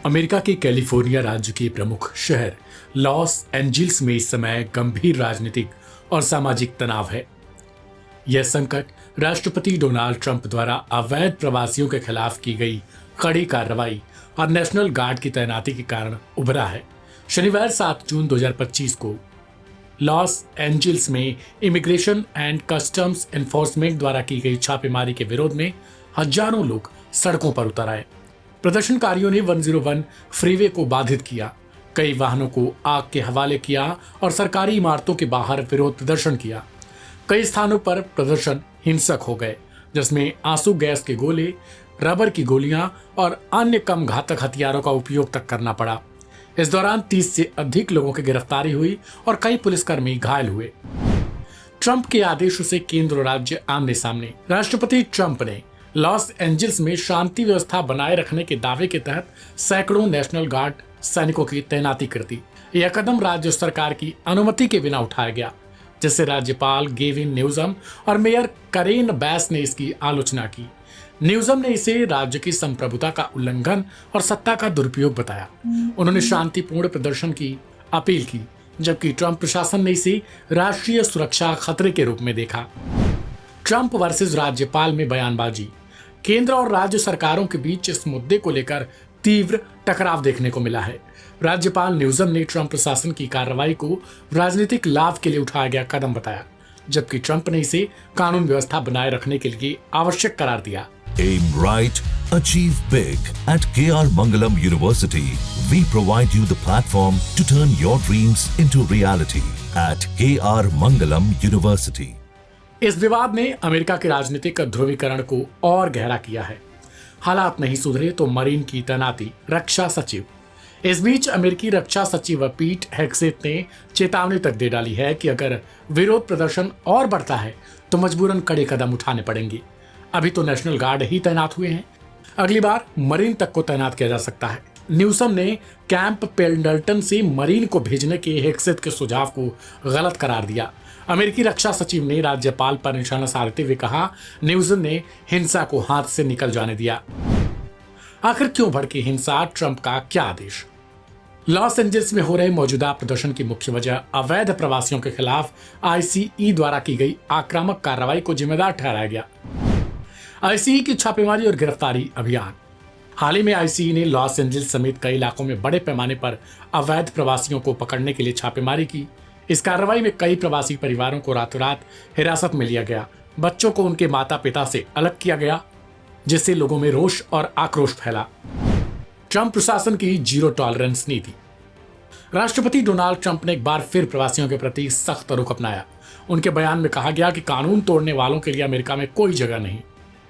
America के California राज्य के प्रमुख शहर लॉस एंजिल्स में इस समय गंभीर राजनीतिक और सामाजिक तनाव है। यह संकट राष्ट्रपति डोनाल्ड ट्रंप द्वारा अवैध प्रवासियों के खिलाफ की गई कड़ी कार्रवाई और नेशनल गार्ड की तैनाती के कारण उभरा है। शनिवार 7 जून 2025 को लॉस एंजिल्स में इमिग्रेशन एंड कस्टम्स एनफोर्समेंट द्वारा की गई छापेमारी के विरोध में हजारों लोग सड़कों पर उतर आए। प्रदर्शनकारियों ने 101 फ्रीवे को बाधित किया, कई वाहनों को आग के हवाले किया और सरकारी इमारतों के बाहर विरोध प्रदर्शन किया। कई स्थानों पर प्रदर्शन हिंसक हो गए, जिसमें आंसू गैस के गोले, रबर की गोलियां और अन्य कम घातक हथियारों का उपयोग तक करना पड़ा। इस दौरान 30 से अधिक लोगों की गिरफ्तारी हुई और कई पुलिसकर्मी घायल हुए। ट्रंप के आदेशों से केंद्र और राज्य आमने सामने। राष्ट्रपति ट्रंप ने लॉस एंजिल्स में शांति व्यवस्था बनाए रखने के दावे के तहत सैकड़ों नेशनल गार्ड सैनिकों की तैनाती कर दी। यह कदम राज्य सरकार की अनुमति के बिना उठाया गया, जिससे राज्यपाल गेविन न्यूसम और मेयर करेन बैस ने इसकी आलोचना की। न्यूसम ने इसे राज्य की संप्रभुता का उल्लंघन और सत्ता का दुरुपयोग बताया। उन्होंने शांतिपूर्ण प्रदर्शन की अपील की, जबकि ट्रंप प्रशासन ने इसे राष्ट्रीय सुरक्षा खतरे के रूप में देखा। ट्रंप वर्सेस राज्यपाल में बयानबाजी। केंद्र और राज्य सरकारों के बीच इस मुद्दे को लेकर तीव्र टकराव देखने को मिला है। राज्यपाल न्यूसम ने ट्रंप प्रशासन की कार्रवाई को राजनीतिक लाभ के लिए उठाया गया कदम बताया, जबकि ट्रंप ने इसे कानून व्यवस्था बनाए रखने के लिए आवश्यक करार दिया। Aim right, achieve big. At KR Mangalam University, we provide you the platform to turn your dreams into reality. At KR Mangalam University. इस विवाद ने अमेरिका के राजनीतिक ध्रुवीकरण को और गहरा किया है। हालात नहीं सुधरे तो मरीन की तैनाती। रक्षा सचिव। इस बीच अमेरिकी रक्षा सचिव पीट हेग्सेथ ने चेतावनी तक दे डाली है कि अगर विरोध प्रदर्शन और बढ़ता है तो मजबूरन कड़े कदम उठाने पड़ेंगे। अभी तो नेशनल गार्ड ही तैनात हुए हैं, अगली बार मरीन तक को तैनात किया जा सकता है। न्यूसम ने कैंप पेंडल्टन से मरीन को भेजने के हेग्सेथ के सुझाव को गलत करार दिया। अमेरिकी रक्षा सचिव ने राज्यपाल पर निशाना साधते हुए कहा, न्यूसम ने हिंसा को हाथ से निकल जाने दिया। आखिर क्यों भड़की हिंसा? ट्रंप का क्या आदेश? लॉस एंजिल्स में हो रहे मौजूदा प्रदर्शन की मुख्य वजह अवैध प्रवासियों के खिलाफ ICE द्वारा की गई आक्रामक कार्रवाई को जिम्मेदार ठहराया गया। ICE की छापेमारी और गिरफ्तारी अभियान। हाल ही में ICE ने लॉस एंजिल्स समेत कई इलाकों में बड़े पैमाने पर अवैध प्रवासियों को पकड़ने के लिए छापेमारी की। इस कार्रवाई में कई प्रवासी परिवारों को रातों रात हिरासत में लिया गया, बच्चों को उनके माता पिता से अलग किया गया, जिससे लोगों में रोष और आक्रोश फैला। ट्रंप प्रशासन की जीरो टॉलरेंस नीति। राष्ट्रपति डोनाल्ड ट्रंप ने एक बार फिर प्रवासियों के प्रति सख्त रुख अपनाया। उनके बयान में कहा गया कि कानून तोड़ने वालों के लिए अमेरिका में कोई जगह नहीं।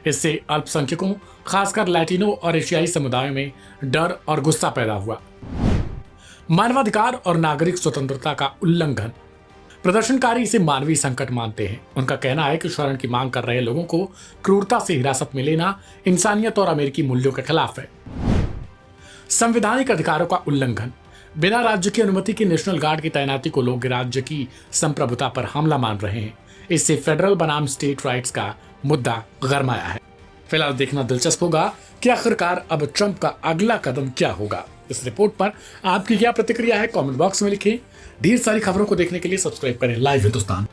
इससे अल्पसंख्यकों, खासकर लैटिनो और एशियाई समुदायों में डर और गुस्सा पैदा हुआ। मानवाधिकार और नागरिक स्वतंत्रता का उल्लंघन। प्रदर्शनकारी इसे मानवीय संकट मानते हैं। उनका कहना है कि शरण की मांग कर रहे लोगों को क्रूरता से हिरासत में लेना इंसानियत और अमेरिकी मूल्यों के खिलाफ है। संवैधानिक अधिकारों का उल्लंघन। बिना राज्य की अनुमति के नेशनल गार्ड की तैनाती को लोग राज्य की संप्रभुता पर हमला मान रहे हैं। इससे फेडरल बनाम स्टेट राइट्स का मुद्दा गरमाया है। फिलहाल देखना दिलचस्प होगा कि आखिरकार अब ट्रंप का अगला कदम क्या होगा। इस रिपोर्ट पर आपकी क्या प्रतिक्रिया है? कमेंट बॉक्स में लिखें। ढेर सारी खबरों को देखने के लिए सब्सक्राइब करें लाइव हिंदुस्तान।